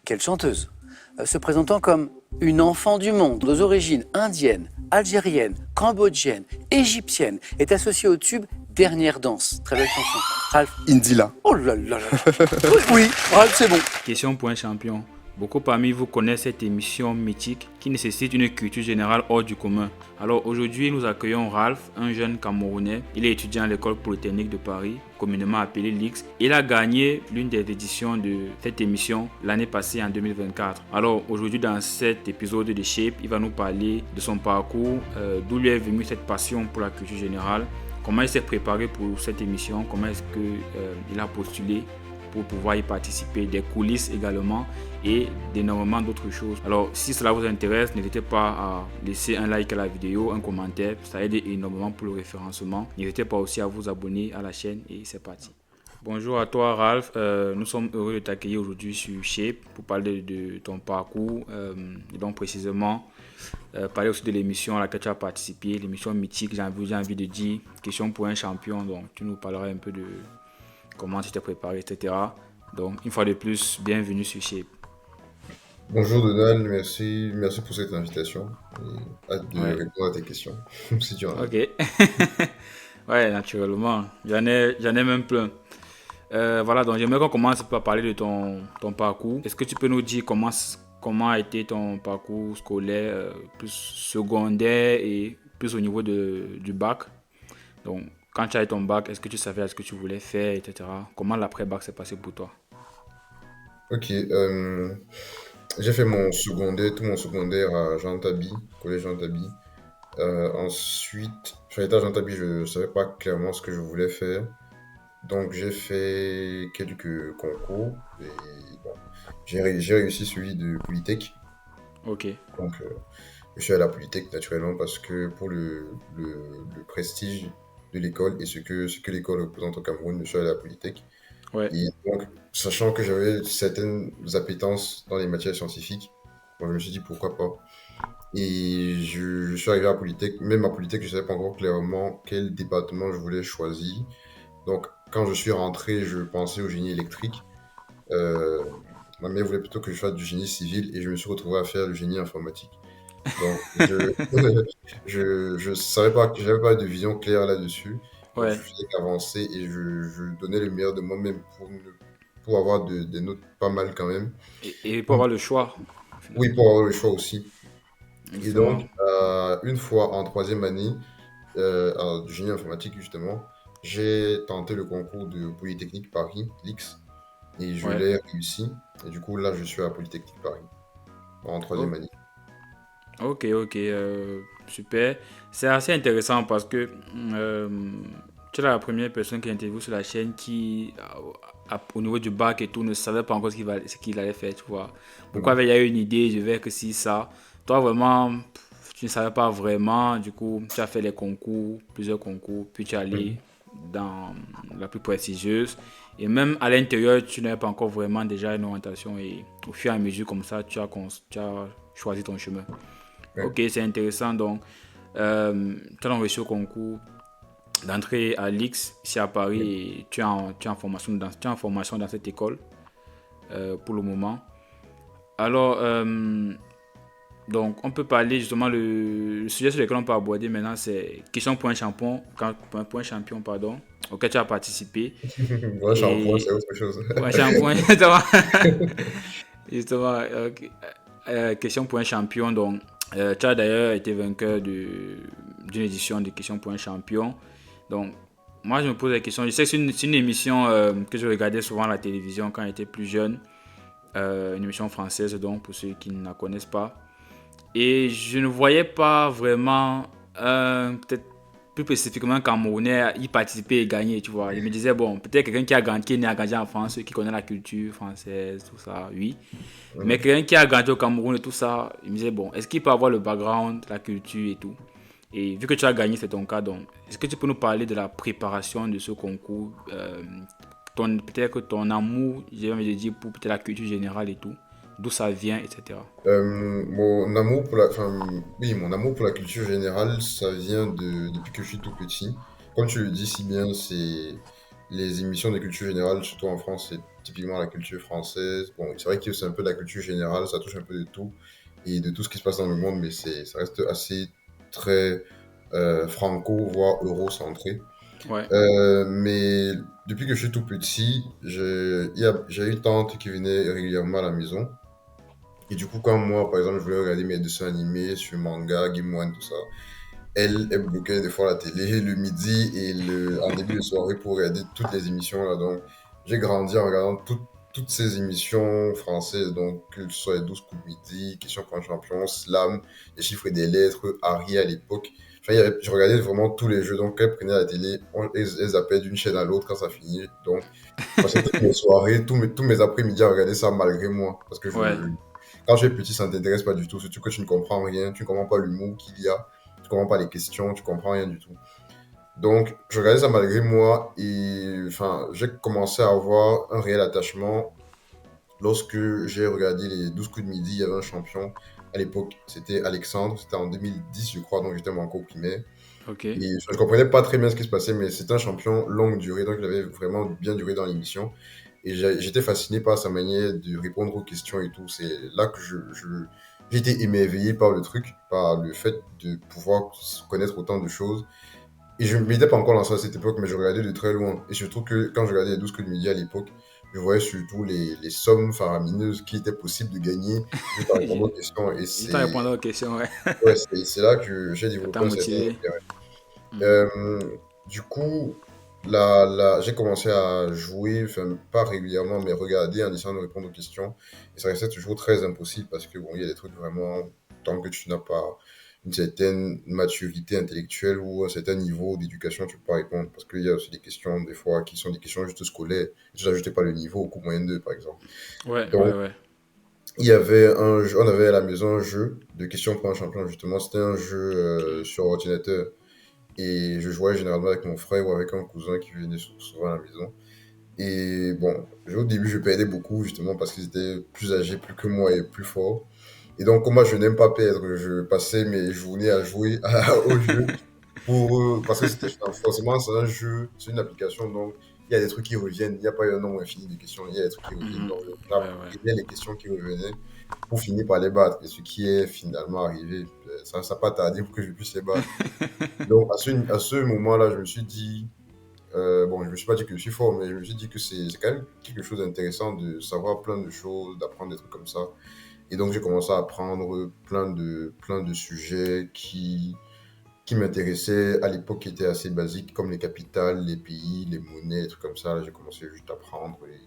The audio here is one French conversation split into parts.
quelle chanteuse, se présentant comme une enfant du monde, aux origines indiennes, algériennes, cambodgiennes, égyptiennes, est associée au tube Dernière danse. Très belle chanson. Ralph. Indila. Oh là là là. Oui, Ralph, c'est bon. Question pour un champion. Beaucoup parmi vous connaissent cette émission mythique qui nécessite une culture générale hors du commun. Alors aujourd'hui, nous accueillons Ralph, un jeune Camerounais. Il est étudiant à l'école polytechnique de Paris, communément appelée l'IX. Il a gagné l'une des éditions de cette émission l'année passée en 2024. Alors aujourd'hui, dans cet épisode de Shape, il va nous parler de son parcours, d'où lui est venue cette passion pour la culture générale, comment il s'est préparé pour cette émission, comment est-ce qu'il a postulé pour pouvoir y participer, des coulisses également et d'énormément d'autres choses. Alors si cela vous intéresse, n'hésitez pas à laisser un like à la vidéo, un commentaire, ça aide énormément pour le référencement. N'hésitez pas aussi à vous abonner à la chaîne et c'est parti. Bonjour à toi Ralph, nous sommes heureux de t'accueillir aujourd'hui sur Shape pour parler de ton parcours et donc précisément parler aussi de l'émission à laquelle tu as participé, l'émission mythique, j'ai envie de dire, question pour un champion, donc tu nous parleras un peu de comment tu t'es préparé, etc. Donc, une fois de plus, bienvenue sur Shape. Bonjour Donald, merci pour cette invitation. Et hâte de Ouais. répondre à tes questions, si tu en as. Ok. Ouais, naturellement. J'en ai même plein. Voilà, donc j'aimerais qu'on commence par parler de ton parcours. Est-ce que tu peux nous dire comment a été ton parcours scolaire, plus secondaire et plus au niveau du bac? Donc, quand tu as eu ton bac, est-ce que tu savais ce que tu voulais faire, etc. Comment l'après-bac s'est passé pour toi? Ok, j'ai fait tout mon secondaire à Jean Tabi, collège Jean Tabi. Ensuite, sur l'état Jean Tabi, je ne savais pas clairement ce que je voulais faire. Donc j'ai fait quelques concours et bon, j'ai réussi celui de Polytech. Ok. Donc je suis à la Polytech naturellement parce que pour le prestige de l'école et ce que l'école représente au Cameroun, je suis à la Polytech. Ouais. Et donc, sachant que j'avais certaines appétences dans les matières scientifiques, bon, je me suis dit pourquoi pas. Et je suis arrivé à Polytech, même à Polytech, je ne savais pas encore clairement quel département je voulais choisir. Donc, quand je suis rentré, je pensais au génie électrique. Ma mère voulait plutôt que je fasse du génie civil et je me suis retrouvé à faire le génie informatique. Donc, je savais pas, j'avais pas de vision claire là-dessus. Donc, je Ouais. faisais qu'avancer et je donnais le meilleur de moi-même pour avoir des notes pas mal quand même. Et pour avoir le choix, Oui, finalement. pour avoir le choix aussi. Et Justement. donc, une fois en troisième année, du génie informatique justement, j'ai tenté le concours de Polytechnique Paris, l'X, et je Ouais. l'ai réussi. Et du coup, là, je suis à Polytechnique Paris, en troisième année. Ok, super. C'est assez intéressant parce que tu es la première personne qui interviewe sur la chaîne qui, au niveau du bac et tout, ne savait pas encore ce qu'il allait faire, tu vois. Pourquoi Mhm. il y a eu une idée, je vais que si ça. Toi, vraiment, tu ne savais pas vraiment. Du coup, tu as fait les concours, plusieurs concours, puis tu es allé Mhm. dans la plus prestigieuse. Et même à l'intérieur, tu n'avais pas encore vraiment déjà une orientation. Et au fur et à mesure, comme ça, tu as choisi ton chemin. Ouais. Ok, c'est intéressant. Donc, tu as reçu au concours d'entrée à l'X ici à Paris Oui. et tu es en formation dans cette école pour le moment. Alors, donc, on peut parler justement, le sujet sur lequel on peut aborder maintenant, c'est question pour un champion, pour un champion, pardon, auquel tu as participé. Moi, shampoing, c'est Et autre chose. un champion, justement, justement, question pour un champion. Donc, tu as d'ailleurs été vainqueur d'une édition de questions pour un champion. Donc, moi, je me pose la question. Je sais que c'est une émission que je regardais souvent à la télévision quand j'étais plus jeune. Une émission française, donc, pour ceux qui ne la connaissent pas. Et je ne voyais pas vraiment, peut-être plus spécifiquement Camerounais, y participer et gagner, tu vois. Je me disais, bon, peut-être quelqu'un qui est né à grandi en France, qui connaît la culture française, tout ça, oui. Mais Mhm. quelqu'un qui a grandi au Cameroun et tout ça, il me disait, bon, est-ce qu'il peut avoir le background, la culture et tout? Et vu que tu as gagné, c'est ton cas, donc, est-ce que tu peux nous parler de la préparation de ce concours, peut-être que ton amour, j'ai envie de dire, pour peut-être la culture générale et tout, d'où ça vient, etc. Mon amour pour la culture générale, ça vient depuis que je suis tout petit. Comme tu le dis si bien, c'est les émissions de culture générale, surtout en France, typiquement la culture française. Bon, c'est vrai que c'est un peu de la culture générale, ça touche un peu de tout et de tout ce qui se passe dans le monde, mais ça reste assez très franco, voire euro-centré. Ouais, Mais depuis que je suis tout petit, j'ai une tante qui venait régulièrement à la maison. Et du coup, quand moi, par exemple, je voulais regarder mes dessins animés sur manga, Game One, tout ça, elle bloquait des fois la télé le midi et en début de soirée pour regarder toutes les émissions là. Donc, j'ai grandi en regardant toutes ces émissions françaises, donc que ce soit les 12 coups de midi, Question pour un champion, Slam, les chiffres et des lettres, Harry à l'époque. Enfin, je regardais vraiment tous les jeux. Donc, elle prenait la télé, elles zappaient d'une chaîne à l'autre quand ça finit. Donc, je passais toutes mes soirées, tous mes après-midi à regarder ça malgré moi. Parce que ouais, quand tu es petit, ça ne t'intéresse pas du tout. Surtout que tu ne comprends rien, tu ne comprends pas l'humour qu'il y a, tu ne comprends pas les questions, tu ne comprends rien du tout. Donc, je regardais ça malgré moi et enfin, j'ai commencé à avoir un réel attachement lorsque j'ai regardé les 12 coups de midi. Il y avait un champion. À l'époque, c'était Alexandre. C'était en 2010, je crois, donc j'étais encore au primaire. ok. Et je ne comprenais pas très bien ce qui se passait, mais c'était un champion longue durée, donc il avait vraiment bien duré dans l'émission. Et j'étais fasciné par sa manière de répondre aux questions et tout. C'est là que j'ai été émerveillé par le truc, par le fait de pouvoir connaître autant de choses. Et je ne m'étais pas encore lancé à cette époque, mais je regardais de très loin. Et surtout que quand je regardais les 12 coups de midi à l'époque, je voyais surtout les sommes faramineuses qui étaient possibles de gagner juste en répondant aux questions. Et Juste à répondre aux questions, ouais. ouais, c'est là que j'ai Ça développé t'a un certain motivé. intérêt. Mhm. Euh, du coup, j'ai commencé à jouer, enfin, pas régulièrement, mais regarder en essayant de répondre aux questions. Et ça restait toujours très impossible parce que, bon, il y a des trucs vraiment, tant que tu n'as pas une certaine maturité intellectuelle ou un certain niveau d'éducation, tu peux pas répondre. Parce qu'il y a aussi des questions, des fois, qui sont des questions juste scolaires. Et tu n'ajoutais pas le niveau au cours moyen 2, par exemple. Ouais, ouais, Donc, ouais. on avait à la maison un jeu de questions pour un champion, justement. C'était un jeu sur ordinateur et je jouais généralement avec mon frère ou avec un cousin qui venait souvent à la maison. Et bon, au début, je perdais beaucoup justement parce qu'ils étaient plus âgés, plus que moi et plus forts. Et donc, comme moi, je n'aime pas perdre, je passais mes journées à jouer au jeu parce que forcément, c'est un jeu, c'est une application, donc il y a des trucs qui reviennent. Il n'y a pas un nombre infini de questions, il y a des trucs qui reviennent. Mhm. Donc, Ouais, ouais. il y a les questions qui revenaient pour finir par les battre. Et ce qui est finalement arrivé, ça n'a pas tardé pour que je puisse les battre. Donc, à ce moment-là, je me suis dit, bon, je me suis pas dit que je suis fort, mais je me suis dit que c'est quand même quelque chose d'intéressant de savoir plein de choses, d'apprendre des trucs comme ça. Et donc, j'ai commencé à apprendre plein de sujets qui m'intéressaient à l'époque, qui étaient assez basiques, comme les capitales, les pays, les monnaies, des trucs comme ça. Là, j'ai commencé juste à apprendre. Et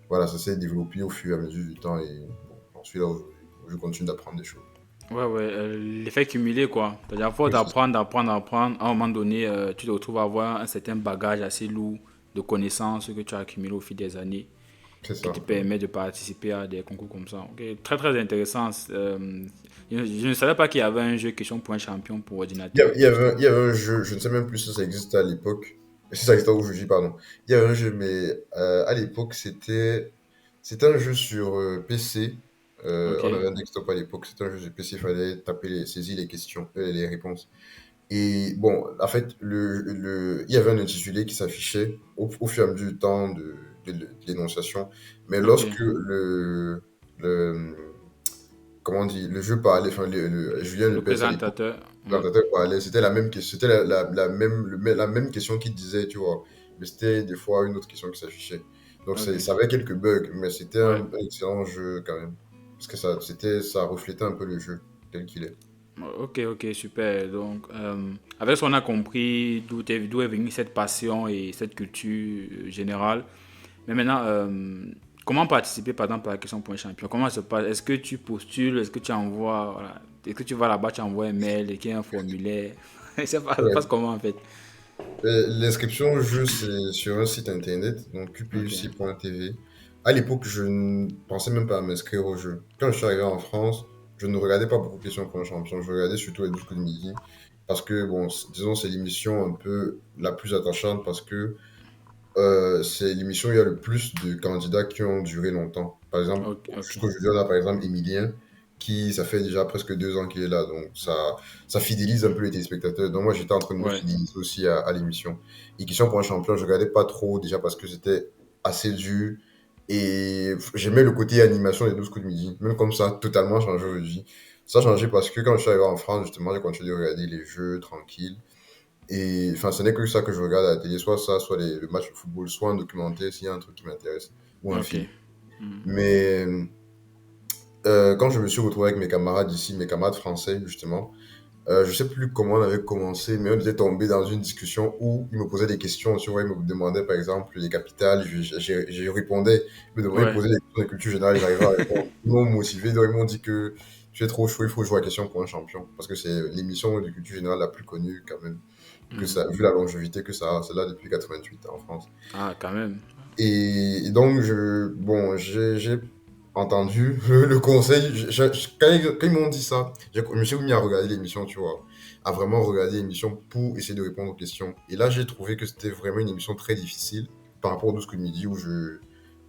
voilà, ça s'est développé au fur et à mesure du temps. Et bon, j'en suis là aujourd'hui, où je continue d'apprendre des choses. Ouais, ouais, l'effet cumulé, quoi. C'est-à-dire, à force Oui, c'est ça. d'apprendre, d'apprendre, d'apprendre, à un moment donné, tu te retrouves à avoir un certain bagage assez lourd de connaissances que tu as accumulé au fil des années C'est qui ça. te permet de participer à des concours comme ça. Ok, très, très intéressant. Je ne savais pas qu'il y avait un jeu question pour un champion pour ordinateur. Il y avait un jeu, je ne sais même plus si ça existait à l'époque, si ça existait aujourd'hui, pardon. Il y avait un jeu, mais à l'époque, c'était un jeu sur PC. Ok, On avait un desktop à l'époque, c'était un jeu sur PC, il fallait saisir les questions, les réponses. Et bon, en fait, il y avait un intitulé qui s'affichait au fur et à mesure du temps de l'énonciation. Mais ok. lorsque le, comment on dit, le jeu parlait, enfin, Julien Le Lepers à l'époque, présentateur, ouais. présentateur parlait, c'était la même question, c'était la même question qu'il disait, tu vois. Mais c'était des fois une autre question qui s'affichait. Donc Ok, ça avait quelques bugs, mais c'était ouais. un excellent jeu quand même. Parce que ça reflétait un peu le jeu tel qu'il est. Ok, ok, super. Donc, avec ce qu'on a compris, d'où est venue cette passion et cette culture générale. Mais maintenant, comment participer, par exemple, à la question pour un champion? Comment ça se passe? Est-ce que tu postules? Est-ce que tu envoies, voilà. Est-ce que tu vas là-bas, tu envoies un mail et qu'il y a un formulaire? Je sais pas, ça se passe Ouais. comment en fait? L'inscription au jeu, c'est sur un site internet, donc Ok, qpuc.tv. À l'époque, je ne pensais même pas à m'inscrire au jeu. Quand je suis arrivé en France, je ne regardais pas beaucoup de questions pour un champion, je regardais surtout les 12 coups de midi. Parce que, bon, disons, c'est l'émission un peu la plus attachante parce que c'est l'émission où il y a le plus de candidats qui ont duré longtemps. Par exemple, ok, ok. jusqu'aujourd'hui, on a par exemple Emilien, ça fait déjà presque 2 ans qu'il est là. Donc, ça fidélise un peu les téléspectateurs. Donc, moi, j'étais en train de me Ouais, fidéliser aussi à l'émission. Et Question pour un champion, je regardais pas trop, déjà parce que c'était assez dur. Et j'aimais le côté animation des 12 coups de midi. Même comme ça, totalement changé aujourd'hui. Ça a changé parce que quand je suis arrivé en France, justement, j'ai continué de regarder les jeux tranquilles. Et enfin, ce n'est que ça que je regarde à la télé, soit ça, soit le match de football, soit un documentaire s'il y a un truc qui m'intéresse, ou un Ok. film. Hmm. Mais quand je me suis retrouvé avec mes camarades ici, mes camarades français, justement, je sais plus comment on avait commencé, mais on était tombé dans une discussion où ils me posaient des questions. Tu vois, ils me demandaient par exemple les capitales, je répondais, ils me Ouais. posaient des questions de culture générale, j'arrivais à répondre. Ils m'ont motivé, donc ils m'ont dit que tu es trop chaud, il faut jouer à question pour un champion. Parce que c'est l'émission de culture générale la plus connue quand même, que Hmm. ça, vu la longévité que ça a, c'est là depuis 88 en France. Ah, quand même. Et donc, j'ai entendu le conseil. Quand ils m'ont dit ça, je me suis mis à regarder l'émission, tu vois, à vraiment regarder l'émission pour essayer de répondre aux questions. Et là, j'ai trouvé que c'était vraiment une émission très difficile par rapport au 12 coups de midi où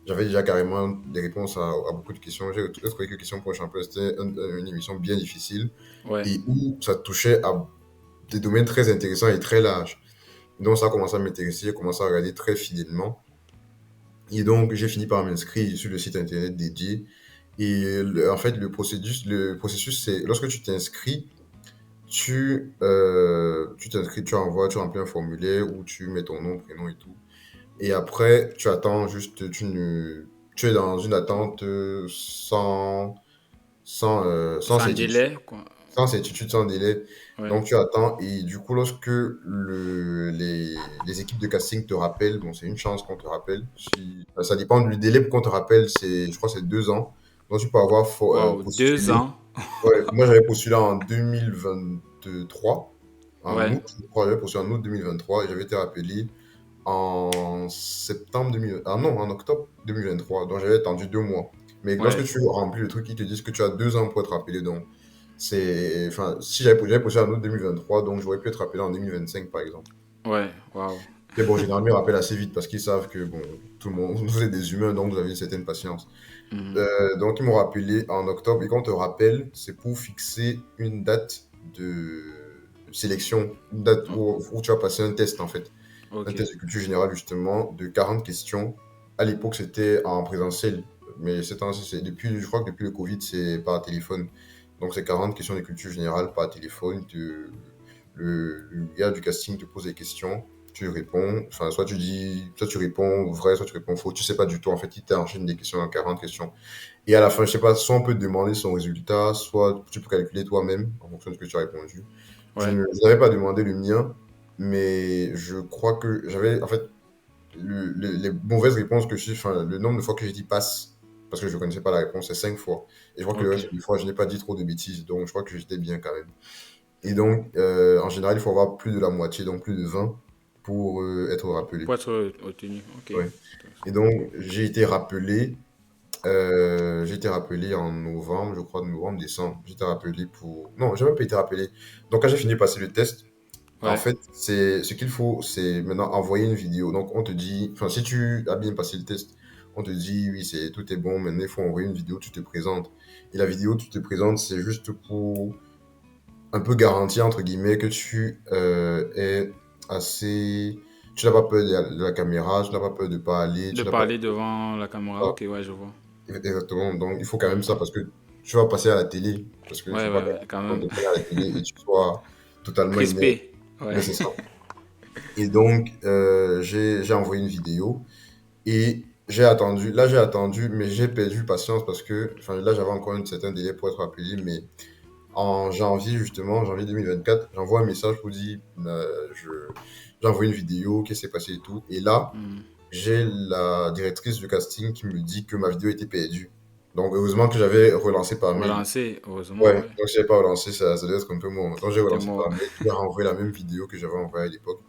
j'avais déjà carrément des réponses à beaucoup de questions. J'ai trouvé que Question pour un champion, c'était une émission bien difficile Ouais. et où ça touchait à des domaines très intéressants et très larges. Donc, ça a commencé à m'intéresser, j'ai commencé à regarder très fidèlement. Et donc, j'ai fini par m'inscrire sur le site internet dédié. Et en fait, le processus, c'est lorsque tu t'inscris, tu t'inscris, tu envoies, tu remplis un formulaire où tu mets ton nom, prénom et tout. Et après, tu attends juste, tu es dans une attente sans Sans certitude. délai, quoi. Sans certitude, sans délai. Ouais. Donc, tu attends. Et du coup, lorsque les équipes de casting te rappellent, bon, c'est une chance qu'on te rappelle. Si, enfin, ça dépend du délai pour qu'on te rappelle. Je crois que c'est 2 ans. Donc, tu peux avoir Wow, deux postulé. ans. Ouais, moi, j'avais postulé en 2023. En Ouais. août, je crois, j'avais postulé en août 2023 et j'avais été rappelé en septembre 2000, ah non, en octobre 2023. Donc j'avais attendu 2 mois. Mais lorsque Ouais. tu remplis le truc, ils te disent que tu as 2 ans pour être appelé. Donc enfin, si j'avais posé en août 2023, donc j'aurais pu être appelé en 2025 par exemple. Ouais. Wow. Mais bon, généralement, ils rappellent assez vite parce qu'ils savent que bon, tout le monde, vous êtes des humains, donc vous avez une certaine patience. Hmm. Donc ils m'ont rappelé en octobre et quand on te rappelle, c'est pour fixer une date de sélection, une date O- où tu vas passer un test en fait. Un Ok. test de culture générale, justement, de 40 questions. À l'époque, c'était en présentiel, mais c'est depuis, je crois que depuis le Covid, c'est par téléphone. Donc, c'est 40 questions de culture générale par téléphone. Le gars du casting te pose des questions, tu réponds. Enfin, soit tu réponds vrai, soit tu réponds faux. Tu sais pas du tout. En fait, il t'enchaîne des questions en 40 questions. Et à la fin, je sais pas, soit on peut te demander son résultat, soit tu peux calculer toi-même en fonction de ce que tu as répondu. Ouais. Je n'avais pas demandé le mien, mais je crois que j'avais, en fait, les mauvaises réponses que enfin, le nombre de fois que j'ai dit passe, parce que je ne connaissais pas la réponse, c'est 5 fois. Et je crois que le Ok. reste des fois, je n'ai pas dit trop de bêtises, donc je crois que j'étais bien quand même. Et donc, en général, il faut avoir plus de la moitié, donc plus de 20 pour être rappelé. Pour être retenu. Ok. Ouais. Et donc, j'ai été rappelé en novembre, je crois, novembre, décembre. J'ai été rappelé pour. Non, j'ai même pas été rappelé. Donc, quand j'ai fini de passer le test, en Ouais. fait, c'est ce qu'il faut, c'est maintenant envoyer une vidéo. Donc, on te dit, enfin, si tu as bien passé le test, on te dit, oui, tout est bon. Maintenant, il faut envoyer une vidéo, tu te présentes. Et la vidéo, tu te présentes, c'est juste pour un peu garantir, entre guillemets, que tu es assez. Tu n'as pas peur de la caméra, tu n'as pas peur de parler, De tu n'as pas parler devant la caméra. peur. Ok, ouais, je vois. Exactement. Donc, il faut quand même Hmm. ça parce que tu vas passer à la télé. Parce qu'il ne Ouais, faut pas ouais, ouais, quand qu'on même. te prenne à la télé et tu sois totalement inerte. Crispé. Ouais. Mais c'est ça. Et donc, j'ai envoyé une vidéo et j'ai attendu. Là, j'ai attendu, mais j'ai perdu patience parce que enfin, là, j'avais encore un certain délai pour être appelé. Mais en janvier, justement, janvier 2024, j'envoie un message pour dire j'ai envoyé une vidéo, qu'est-ce qui s'est passé et tout. Et là, Hmm. j'ai la directrice du casting qui me dit que ma vidéo était perdue. Donc, heureusement que j'avais relancé par mail. Relancé, heureusement, Ouais, ouais. donc si j'avais pas relancé, ça devait être un peu moi. Donc, j'ai T'es relancé mort. par mail, je lui ai renvoyé la même vidéo que j'avais envoyée à l'époque.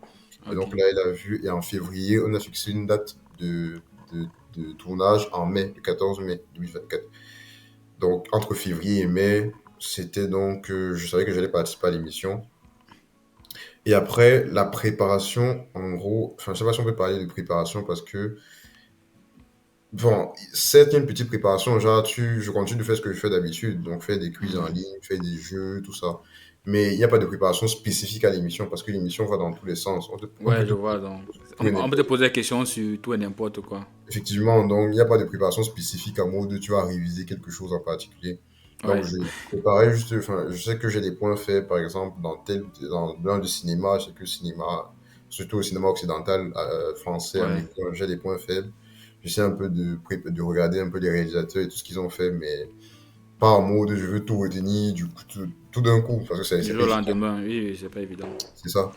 Et Ok. donc là, elle a vu. Et en février, on a fixé une date de tournage en mai, le 14 mai 2024. Donc, entre février et mai, c'était donc. Je savais que j'allais participer à l'émission. Et après, la préparation, en gros. Enfin, je sais pas si on peut parler de préparation parce que Bon, certes, il y a une petite préparation, genre, je continue de faire ce que je fais d'habitude, donc faire des quiz en Mhm. ligne, faire des jeux, tout ça. Mais il n'y a pas de préparation spécifique à l'émission, parce que l'émission va dans tous les sens. On peut Ouais, te je vois. poser Donc, tout et on peut te n'importe. poser des questions sur tout et n'importe quoi. Effectivement, donc il n'y a pas de préparation spécifique à mode, tu vas réviser quelque chose en particulier. Donc Ouais, je préparais juste, enfin, je sais que j'ai des points faibles, par exemple, dans l'un du cinéma, je sais que le cinéma, surtout au cinéma occidental, français, ouais. américain, j'ai des points faibles. J'essaie un peu de regarder un peu les réalisateurs et tout ce qu'ils ont fait, mais pas en mode je veux tout retenir du coup, tout d'un coup, parce que Du c'est jour pas au efficace, lendemain, oui, oui, c'est pas évident. c'est ça.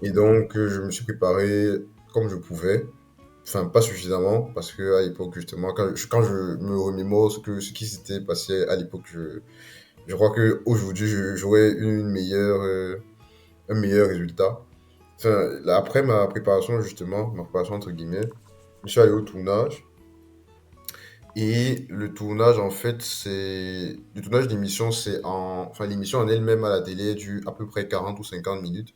Et donc, je me suis préparé comme je pouvais. Enfin, pas suffisamment, parce que à l'époque, justement, quand je me remémore ce qui s'était passé à l'époque, je crois qu'aujourd'hui, j'aurais un meilleur résultat. Enfin, là, après ma préparation, justement, ma préparation entre guillemets, je suis allé au tournage. Et le tournage, en fait, le tournage d'émission, enfin, l'émission en elle-même à la télé dure à peu près 40 ou 50 minutes.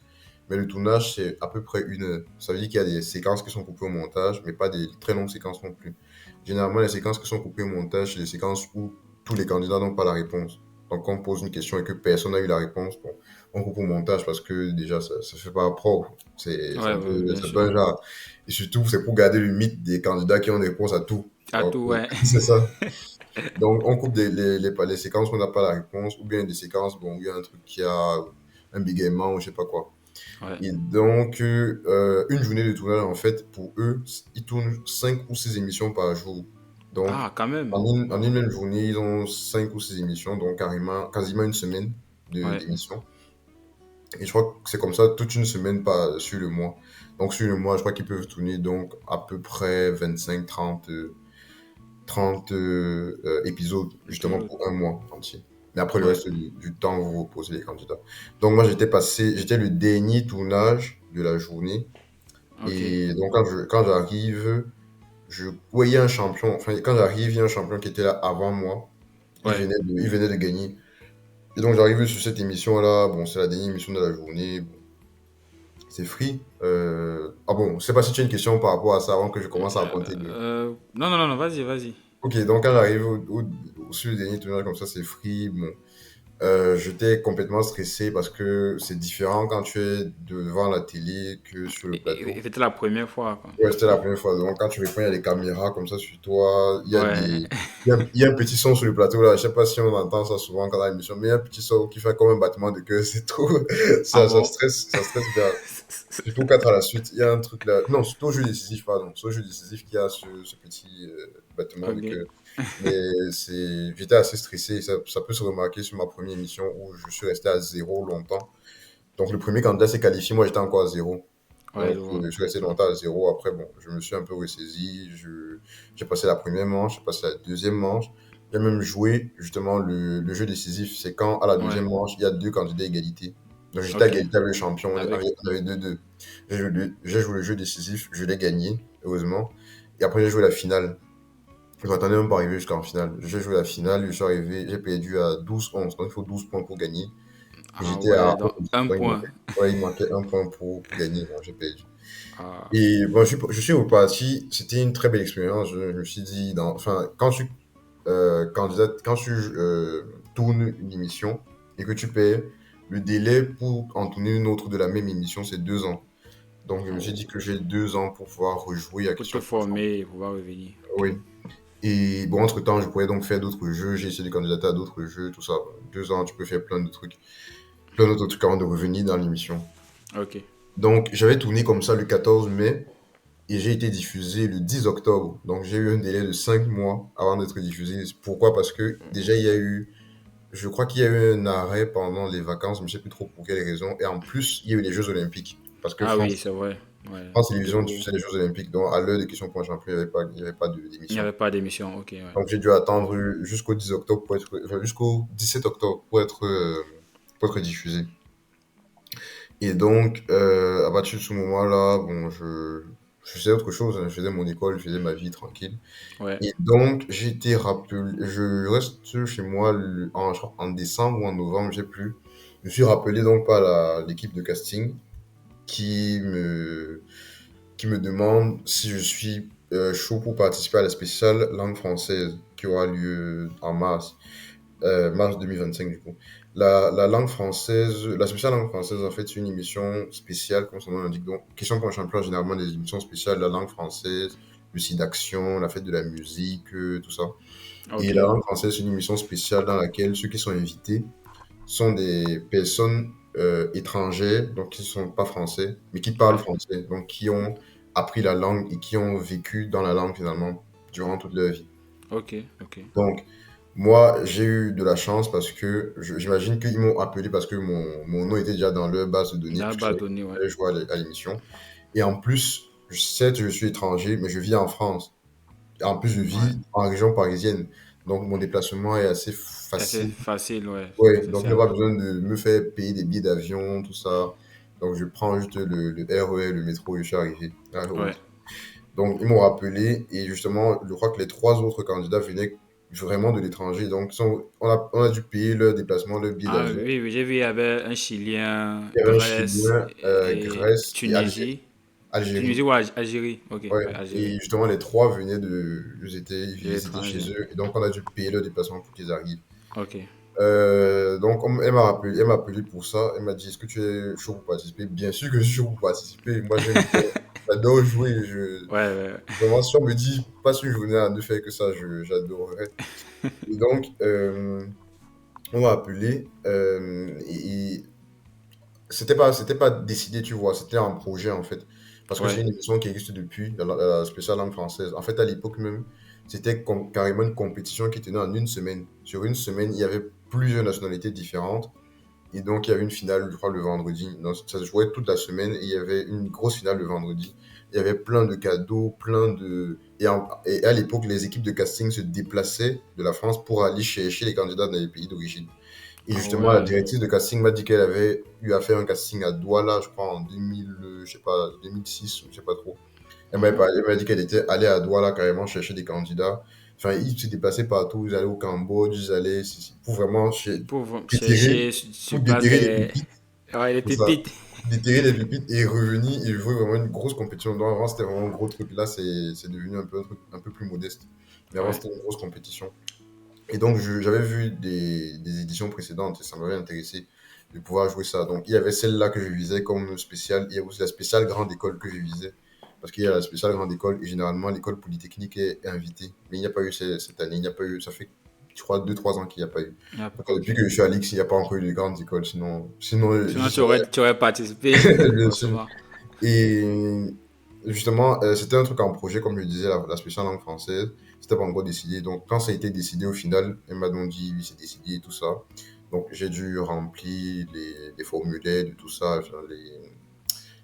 Mais le tournage, c'est à peu près 1 heure. Ça veut dire qu'il y a des séquences qui sont coupées au montage, mais pas des très longues séquences non plus. Généralement, les séquences qui sont coupées au montage, c'est les séquences où tous les candidats n'ont pas la réponse. Donc, quand on pose une question et que personne n'a eu la réponse, bon, on coupe au montage parce que déjà, ça fait pas propre. Ouais, ouais, bien C'est un peu sûr. un genre. Et surtout, c'est pour garder le mythe des candidats qui ont des réponses à tout. À Donc, tout, ouais. c'est ça. Donc, on coupe les séquences où on n'a pas la réponse, ou bien des séquences bon, où il y a un truc qui a un bégaiement ou je sais pas quoi. Ouais. Et donc, une journée de tournage, en fait, pour eux, ils tournent 5 ou 6 émissions par jour. Donc, Ah, quand même. en une même journée, ils ont 5 ou 6 émissions, donc quasiment une semaine Ouais. d'émissions. Et je crois que c'est comme ça toute une semaine pas sur le mois. Donc, sur le mois, je crois qu'ils peuvent tourner donc à peu près 30 épisodes, justement Épisode. pour un mois entier. Mais après, le Ouais. reste du temps, vous vous posez les candidats. Donc, moi, j'étais le dernier tournage de la journée. Ok. Et donc, quand j'arrive, ouais, il y a un champion. Enfin, quand j'arrive, il y a un champion qui était là avant moi. Ouais. Il venait de gagner. Et donc, j'arrive sur cette émission-là. Bon, c'est la dernière émission de la journée. Bon, c'est free. Ah bon, je sais pas si tu as une question par rapport à ça avant que je commence à raconter. Non, non, non, non, vas-y, vas-y. Ok, donc quand j'arrive sur le dernier tournage comme ça, c'est free. Bon, j'étais complètement stressé parce que c'est différent quand tu es devant la télé que sur le Et plateau. c'était la première fois, quoi. Ouais, c'était la première fois. Donc quand tu réponds, il y a des caméras comme ça sur toi. Ouais. Il y a un petit son sur le plateau là. Je sais pas si on entend ça souvent quand on a l'émission, mais il y a un petit son qui fait comme un battement de cœur. C'est tout. Ah bon? Ça stresse bien. Surtout 4 à la suite, il y a un truc là. Non, c'est au jeu décisif, pardon. C'est au jeu décisif qu'il y a ce petit battement de Ok. cœur. Mais j'étais assez stressé. Ça peut se remarquer sur ma première émission où je suis resté à zéro longtemps. Donc, le premier candidat s'est qualifié. Moi, j'étais encore à zéro. Ouais, Donc, je vois. je suis resté longtemps à zéro. Après, bon, je me suis un peu ressaisi. J'ai passé la première manche, j'ai passé la deuxième manche. J'ai même joué, justement, le jeu décisif. C'est quand, à la deuxième Ouais. manche, il y a deux candidats à égalité. Donc, j'étais à Ok. égalité avec le champion. Avec. On avait 2-2. J'ai joué le jeu décisif. Je l'ai gagné, heureusement. Et après, j'ai joué la finale. Je m'attendais même pas arriver jusqu'en finale. J'ai joué la finale, je suis arrivé, j'ai perdu à 12-11. Donc, il faut 12 points pour gagner. Et Ah j'étais à ouais, donc 11. un Donc, point. il manquait 1 point pour gagner. Donc, j'ai perdu. Ah, Et bon, je suis reparti. C'était une très belle expérience. Je me suis dit, enfin, quand tu tournes une émission et que tu payes, le délai pour en tourner une autre de la même émission, c'est 2 ans. Donc, je me suis dit que j'ai 2 ans pour pouvoir rejouer à pour te question pour champion. former et pouvoir revenir. Oui. Et bon, entre-temps, je pourrais donc faire d'autres jeux. J'ai essayé de candidater à d'autres jeux, tout ça. 2 ans, tu peux faire plein de trucs, plein d'autres trucs avant de revenir dans l'émission. Ok. Donc, j'avais tourné comme ça le 14 mai et j'ai été diffusé le 10 octobre. Donc, j'ai eu un délai de 5 mois avant d'être diffusé. Pourquoi? Parce que déjà, je crois qu'il y a eu un arrêt pendant les vacances, mais je ne sais plus trop pour quelle raison. Et en plus, il y a eu les Jeux Olympiques. Parce que Ah oui, c'est vrai. Ouais. France Du Télévisions coup, diffusait les Jeux Olympiques. Donc, à l'heure de questions pour un champion, il y avait pas il n'y d'émission. avait pas d'émission. Ok, ouais. Donc, j'ai dû attendre jusqu'au 10 octobre enfin, jusqu'au 17 octobre pour être diffusé. Et donc, à partir de ce moment-là, bon, je faisais autre chose, hein. Je faisais mon école, je faisais ma vie tranquille. Ouais. Et donc, j'ai été rappelé, je reste chez moi je crois en décembre ou en novembre, je sais plus. Je suis rappelé donc par l'équipe de casting qui me, qui me demande si je suis chaud pour participer à la spéciale langue française qui aura lieu en mars 2025 du coup. La langue française, la spéciale langue française, en fait, c'est une émission spéciale, comme son nom l'indique. Donc, question pour un champion, généralement des émissions spéciales, la langue française, le site d'action, la fête de la musique, tout ça. Et Ok. la langue française, c'est une émission spéciale dans laquelle ceux qui sont invités sont des personnes étrangères, donc qui ne sont pas français, mais qui parlent Ouais. français, donc qui ont appris la langue et qui ont vécu dans la langue finalement durant toute leur vie. Ok. Ok. Donc, moi, j'ai eu de la chance parce que j'imagine qu'ils m'ont appelé parce que mon nom était déjà dans leur base de données, Dans la puisque base de données, ouais. j'avais joué à l'émission. Et en plus, certes, je suis étranger, mais je vis en France. En plus, je Ouais. vis en région parisienne. Donc, mon déplacement est assez C'est assez facile. facile, ouais. Ouais, C'est donc il n'y a ça. pas besoin de me faire payer des billets d'avion, tout ça. Donc, je prends juste le RER, le métro, et je suis arrivé à la Ouais. route. Donc, ils m'ont rappelé et justement, je crois que les trois autres candidats venaient vraiment de l'étranger. Donc, on a dû payer leur déplacement, leur billet Ah d'avion. oui, oui, j'ai vu, il y avait un Chilien, Il y avait un Grèce Chilien, et Grèce et Algérie. Tunisie. Algérie. Tunisie ou Algérie? Ok, ouais, Ouais. Et Algérie. justement, les trois venaient De ils étaient chez l'étranger. eux. Et donc, on a dû payer leur déplacement pour qu'ils arrivent. Ok. Donc, elle m'a appelé pour ça. Elle m'a dit, est-ce que tu es chaud pour participer? Bien sûr que je suis chaud pour participer. Moi, j'adore jouer. Ouais, ouais. Vraiment, si on me dit, passe une journée à ne faire que ça, j'adorerais. Et donc, on m'a appelé. Et c'était pas décidé, tu vois. C'était un projet, en fait. Parce que c'est Ouais. une émission qui existe depuis, la spéciale langue française. En fait, à l'époque même, c'était carrément une compétition qui tenait en une semaine. Sur une semaine, il y avait plusieurs nationalités différentes. Et donc, il y avait une finale, je crois, le vendredi. Donc, ça se jouait toute la semaine et il y avait une grosse finale le vendredi. Il y avait plein de cadeaux, plein de... Et à l'époque, les équipes de casting se déplaçaient de la France pour aller chercher les candidats dans les pays d'origine. Et Ah justement, la ouais. directrice de casting m'a dit qu'elle avait eu à faire un casting à Douala, je crois, en 2000, je sais pas, 2006, je sais pas trop. Mhm. Elle m'a dit qu'elle était allée à Douala carrément chercher des candidats. Enfin, ils se déplaçaient partout, ils allaient au Cambodge, ils allaient pour vraiment Pour déterrer, chercher pour sur base déterrer les des... pépites, Ouais, les c'est ça. pépites. Déterrer les pépites et revenir et jouer vraiment une grosse compétition. Donc avant, c'était vraiment un gros truc. Là, c'est devenu un peu un truc un peu plus modeste. Mais avant, Ouais. c'était une grosse compétition. Et donc, j'avais vu des éditions précédentes et ça m'avait intéressé de pouvoir jouer ça. Donc, il y avait celle-là que je visais comme spéciale. Il y a aussi la spéciale grande école que je visais. Parce qu'il y a la spéciale grande école et généralement, l'école polytechnique est invitée. Mais il n'y a pas eu cette année. Il n'y a pas eu, ça fait, je crois, 2 3 ans qu'il n'y a pas eu. Ah, Donc, depuis ok. que je suis à l'X, il n'y a pas encore eu de grandes écoles. Sinon j'y Sinon, serais, tu aurais participé, bien sûr. forcément. Et justement, c'était un truc en projet, comme je disais, la spéciale langue française. C'était pas encore décidé. Donc, quand ça a été décidé au final, elle m'a donc dit, oui, c'est décidé et tout ça. Donc, j'ai dû remplir les formulaires de tout ça, enfin,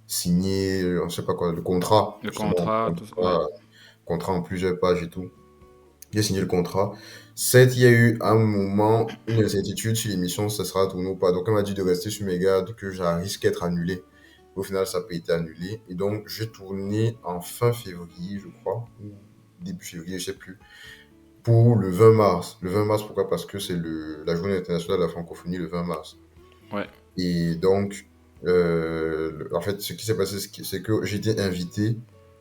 signer, on sait pas quoi, le contrat, Le justement, contrat, tout ça. Ouais. contrat en plusieurs pages et tout. J'ai signé le contrat. Certes, il y a eu un moment, une incertitude sur l'émission, si ça sera tourné ou pas. Donc, elle m'a dit de rester sur mes gardes, que ça risque d'être annulé. Au final, ça n'a pas été annulé. Et donc, j'ai tourné en fin février, je crois, ou début février, je sais plus, pour le 20 mars. Le 20 mars, pourquoi? Parce que c'est la journée internationale de la francophonie, le 20 mars. Ouais. Et donc, en fait, ce qui s'est passé, c'est que j'ai été invité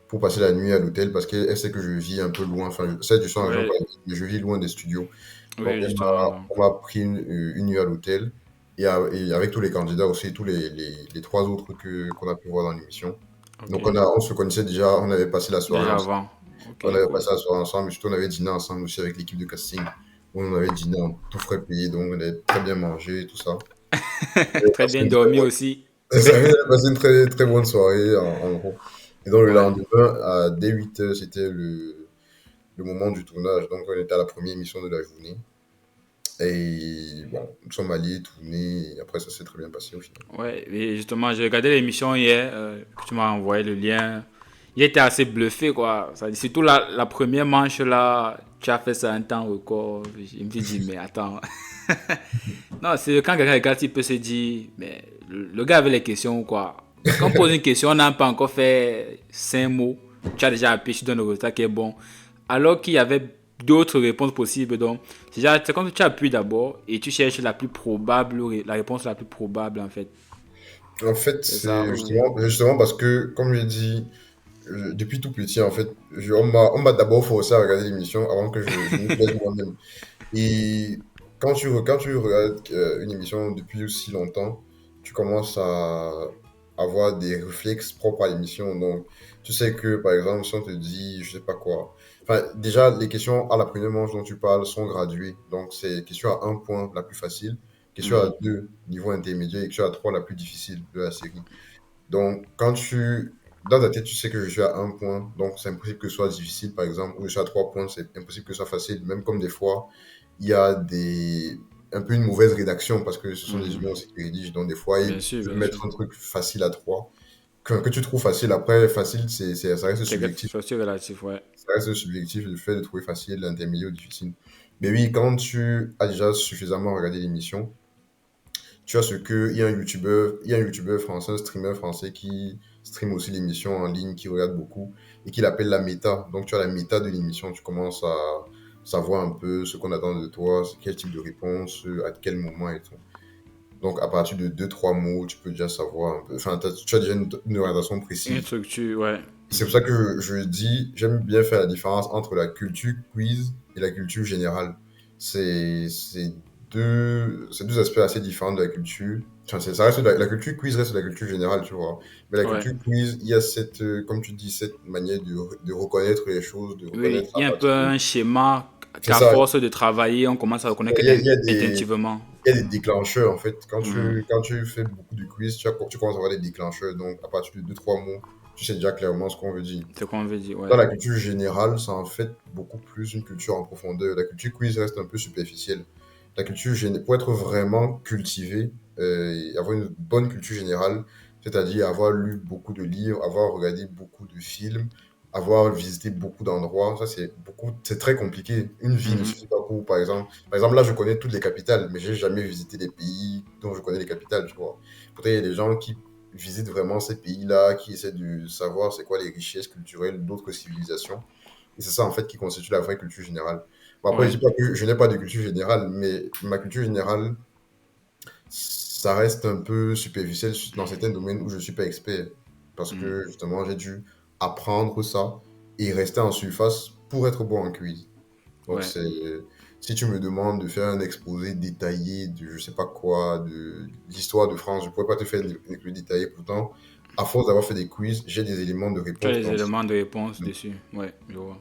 pour passer la nuit à l'hôtel parce qu'elle sait que je vis un peu loin. Enfin, je suis en région Ouais. parisienne, mais je vis loin des studios. Donc, Oui, justement, donc. on m'a pris une nuit à l'hôtel et avec tous les candidats aussi, tous les trois autres qu'on a pu voir dans l'émission. Ok. Donc, on se connaissait déjà, on avait passé la soirée Déjà ensemble. avant. On Ok, avait cool. passé la soirée ensemble, et surtout, on avait dîné ensemble aussi avec l'équipe de casting. On avait dîné en tout frais payé, donc on avait très bien mangé et tout ça. On avait Très passé bien une très dormi bonne aussi. ça avait passé une très, très bonne soirée, en gros. Et donc, le Ouais. lendemain, dès 8 heures, c'était le moment du tournage. Donc, on était à la première émission de la journée. Et bon, nous sommes allés tourner. Et après, ça s'est très bien passé au final. Ouais, et justement, j'ai regardé l'émission hier, que tu m'as envoyé le lien. Il était assez bluffé, quoi. Surtout la première manche, là, tu as fait ça un temps record. Je me suis dit, mais attends. Non, c'est quand quelqu'un regarde, il peut se dire, mais le gars avait les questions, quoi. Quand on pose une question, on n'a pas encore fait 5 mots. Tu as déjà appuyé, tu donnes le résultat qui est bon. Alors qu'il y avait d'autres réponses possibles. Donc, c'est comme si tu appuies d'abord et tu cherches la plus probable, la réponse la plus probable, en fait. En fait, C'est ça c'est où... justement parce que, comme j'ai dit, depuis tout petit, en fait, on m'a d'abord forcé à regarder l'émission avant que je m'y plaise moi-même. Et quand tu regardes une émission depuis aussi longtemps, tu commences à avoir des réflexes propres à l'émission. Donc, tu sais que, par exemple, si on te dit, je sais pas quoi. Enfin, déjà, les questions à la première manche dont tu parles sont graduées. Donc, c'est question à un point la plus facile, question à Mhm. deux, niveau intermédiaire, et question à trois la plus difficile de la série. Donc, dans ta tête, tu sais que je suis à un point, donc c'est impossible que ce soit difficile, par exemple, ou je suis à 3 points, c'est impossible que ce soit facile, même comme des fois, il y a un peu une mauvaise rédaction, parce que ce sont des Mhm. humains aussi qui rédigent, donc des fois, ils Bien sûr, peuvent bien sûr. mettre un truc facile à 3, que tu trouves facile. Après, facile, ça reste subjectif. C'est aussi relatif, ouais. Ça reste subjectif, le fait de trouver facile, intermédiaire ou difficile. Mais oui, quand tu as déjà suffisamment regardé l'émission, tu as il y a un YouTubeur français, un streamer français qui stream aussi l'émission en ligne, qui regarde beaucoup et qui l'appelle la méta. Donc, tu as la méta de l'émission, tu commences à savoir un peu ce qu'on attend de toi, quel type de réponse, à quel moment et tout. Donc, à partir de deux trois mots, tu peux déjà savoir un peu. Enfin, tu as déjà une orientation Une précise. structure, ouais. C'est pour ça que je dis, j'aime bien faire la différence entre la culture quiz et la culture générale. C'est c'est deux aspects assez différents de la culture. Enfin, ça reste la culture quiz reste la culture générale, tu vois. Mais la Ouais. culture quiz, il y a cette, comme tu dis, cette manière de reconnaître les choses, de reconnaître Oui, il à y a un peu partir de... un schéma C'est qu'à ça. force de travailler, on commence à reconnaître intuitivement. Il y a des déclencheurs, en fait. Mhm. Quand tu fais beaucoup de quiz, tu commences à avoir des déclencheurs. Donc, à partir de deux trois mots, tu sais déjà clairement ce qu'on veut dire. C'est qu'on veut dire, Dans ouais. la culture générale, c'est en fait beaucoup plus une culture en profondeur. La culture quiz reste un peu superficielle. Pour être vraiment cultivé, et avoir une bonne culture générale, c'est-à-dire avoir lu beaucoup de livres, avoir regardé beaucoup de films, avoir visité beaucoup d'endroits, ça c'est très compliqué. Une vie ne Mhm. suffit pas pour, par exemple, là je connais toutes les capitales, mais j'ai jamais visité des pays dont je connais les capitales, tu vois. Peut-être il y a des gens qui visitent vraiment ces pays-là, qui essaient de savoir c'est quoi les richesses culturelles d'autres civilisations. Et c'est ça, en fait, qui constitue la vraie culture générale. Bon, après, je Ouais. dis pas que je n'ai pas de culture générale, mais ma culture générale, ça reste un peu superficiel dans certains domaines où je ne suis pas expert. Parce Mhm. que, justement, j'ai dû apprendre ça et rester en surface pour être bon en quiz. Donc, Ouais. si tu me demandes de faire un exposé détaillé de je sais pas quoi, de l'histoire de France, je pourrais pas te faire un exposé détaillé. Pourtant, à force d'avoir fait des quiz, j'ai des éléments de Tu as réponse les dans ce... éléments de réponse dessus. Ouais, je vois.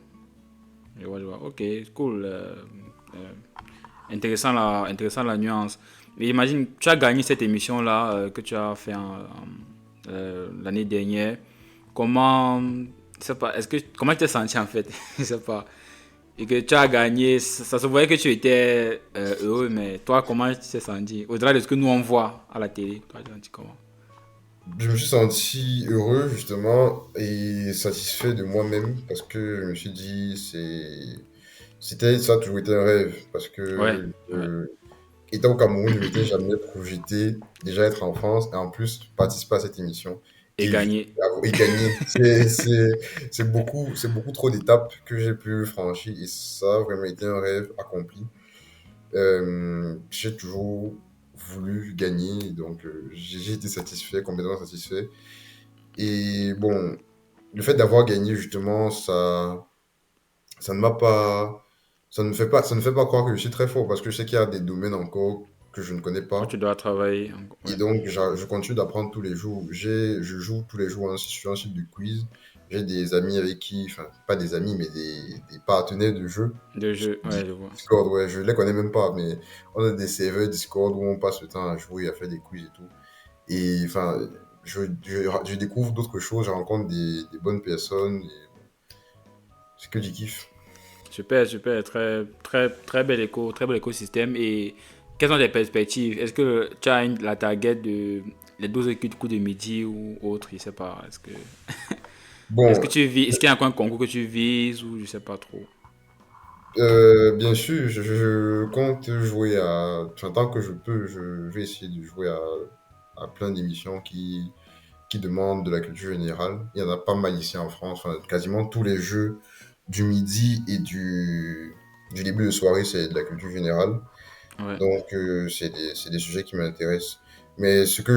Je vois, je vois. Ok, cool. Euh, intéressant la nuance. Mais imagine, tu as gagné cette émission-là que tu as fait l'année dernière. Comment, je sais pas, comment tu t'es senti en fait? Je sais pas. Et que tu as gagné, ça se voyait que tu étais heureux, mais toi, comment tu t'es senti? Au-delà de ce que nous on voit à la télé, toi, tu t'es senti comment? Je me suis senti heureux, justement, et satisfait de moi-même parce que je me suis dit, ça a toujours été un rêve. Parce Ouais, que, ouais. étant au Cameroun, je m'étais jamais projeté déjà être en France et en plus participer à cette émission Et gagner. et gagner. C'est beaucoup trop d'étapes que j'ai pu franchir et ça a vraiment été un rêve accompli. J'ai toujours voulu gagner, donc j'ai été satisfait, complètement satisfait. Et bon, le fait d'avoir gagné, justement, ça ne m'a pas, ça ne fait pas croire que je suis très fort parce que je sais qu'il y a des domaines encore que je ne connais Où tu pas. dois travailler. Et Ouais. donc, je continue d'apprendre tous les jours. Je joue tous les jours sur un site de quiz. J'ai des amis avec qui, enfin, pas des amis, mais des partenaires de jeu. De Sur jeu, ouais, je vois. Discord, ouais, je les connais même pas, mais on a des serveurs Discord où on passe le temps à jouer, à faire des quiz et tout. Et enfin, je découvre d'autres choses, je rencontre des bonnes personnes. Et c'est que du kiff. Super, super, très bel écosystème. Et quelles sont tes perspectives? Est-ce que tu as la target de les 12 coups de midi ou autre? Je sais pas. Est-ce que Bon, tu vis, est-ce qu'il y a encore un concours que tu vises ou je sais pas trop? bien sûr, je compte jouer enfin, tant que je peux, je vais essayer de jouer à plein d'émissions qui demandent de la culture générale. Il y en a pas mal ici en France. Enfin, quasiment tous les jeux du midi et du début de soirée, c'est de la culture générale. Ouais. Donc, c'est des sujets qui m'intéressent. Mais ce que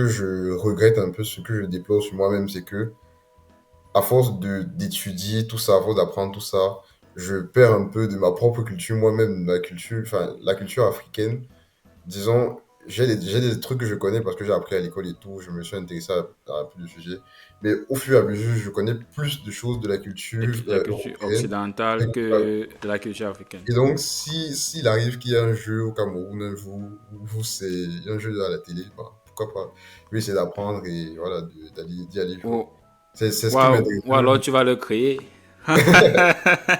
je regrette un peu, ce que je déplore sur moi-même, c'est que à force d'étudier tout ça, à force d'apprendre tout ça, je perds un peu de ma propre culture, moi-même, la culture africaine. Disons, j'ai des trucs que je connais parce que j'ai appris à l'école et tout, je me suis intéressé à plus de sujets. Mais au fur et à mesure, je connais plus de choses de la culture La culture européenne. occidentale que de la culture africaine. Et donc, s'il arrive qu'il y ait un jeu au Cameroun un jour où c'est un jeu à la télé, bah, pourquoi pas? Je vais essayer d'apprendre et voilà, d'y aller jouer. Ou, C'est ce qui m'intéresse ou le alors plus. tu vas le créer.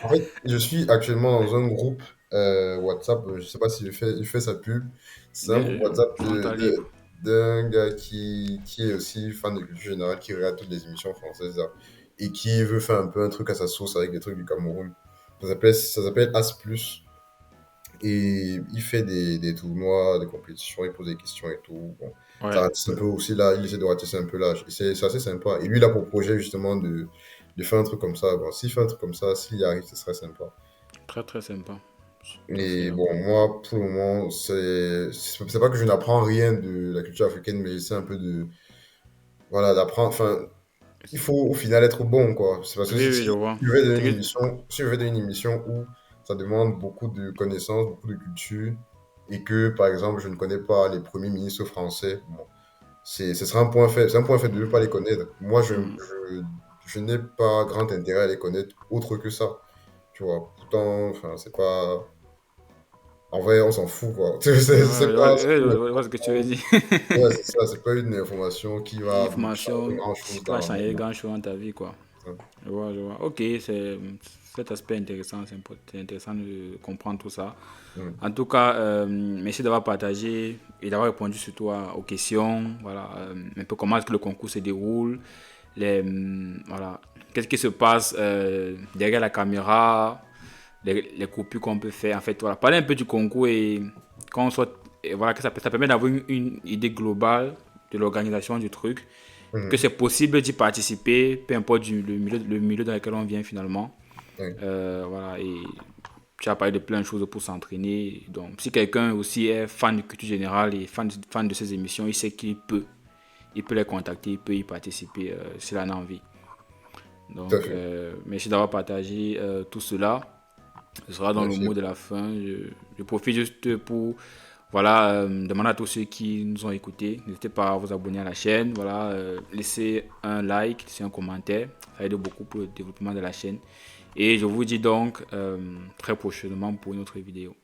En fait, je suis actuellement dans un groupe WhatsApp, je sais pas si je fais sa pub. C'est un groupe WhatsApp Frontal libre. d'un gars qui est aussi fan de culture générale, qui regarde toutes les émissions françaises là, et qui veut faire un peu un truc à sa sauce avec des trucs du Cameroun. Ça s'appelle As Plus. Et il fait des tournois, des compétitions, il pose des questions et tout. Bon, ça Ouais, ratisse un peu aussi là, il essaie de ratisser un peu là. C'est assez sympa. Et lui, il a pour projet justement de faire un truc comme ça. Bon, s'il fait un truc comme ça, s'il y arrive, ce serait sympa. très très sympa. Je suis tout à fait Et bon, d'accord. moi, pour le moment, c'est pas que je n'apprends rien de la culture africaine, mais j'essaie un peu voilà, d'apprendre. Enfin, il faut au final être bon, quoi. C'est parce que Oui, oui, je vois. C'est que- si je vais dans une émission où ça demande beaucoup de connaissances, beaucoup de culture, et que, par exemple, je ne connais pas les premiers ministres français, bon, ce sera un point faible. C'est un point faible de ne pas les connaître. Moi, Hmm. je n'ai pas grand intérêt à les connaître autre que ça. Tu vois, pourtant, enfin, c'est pas. En vrai, on s'en fout, quoi. Ouais, je vois ce que tu veux dire. Ouais, c'est ça, c'est pas une information qui Une va changer information grand-chose qui va dans changer mon grand-chose dans ta vie, quoi. Je vois, je vois. Ok, c'est cet aspect intéressant, c'est intéressant de comprendre tout ça. Mm. En tout cas, merci d'avoir partagé et d'avoir répondu surtout aux questions. Voilà, un peu comment est-ce que le concours se déroule, voilà, qu'est-ce qui se passe derrière la caméra, les coupures qu'on peut faire. En fait, voilà, parler un peu du concours et quand on soit, et voilà, que ça permet d'avoir une idée globale de l'organisation du truc, que Mhm. c'est possible d'y participer, peu importe le milieu dans lequel on vient finalement. Ouais. Voilà, et tu as parlé de plein de choses pour s'entraîner. Donc, si quelqu'un aussi est fan de culture générale et fan de ces émissions, il sait qu'il peut. Il peut les contacter, il peut y participer s'il en a envie. Tout à Donc, fait. merci d'avoir partagé tout cela. Ce sera dans le Merci. mot de la fin. Je profite juste pour voilà, demander à tous ceux qui nous ont écoutés, n'hésitez pas à vous abonner à la chaîne. Voilà, laissez un like, laissez un commentaire. Ça aide beaucoup pour le développement de la chaîne. Et je vous dis donc très prochainement pour une autre vidéo.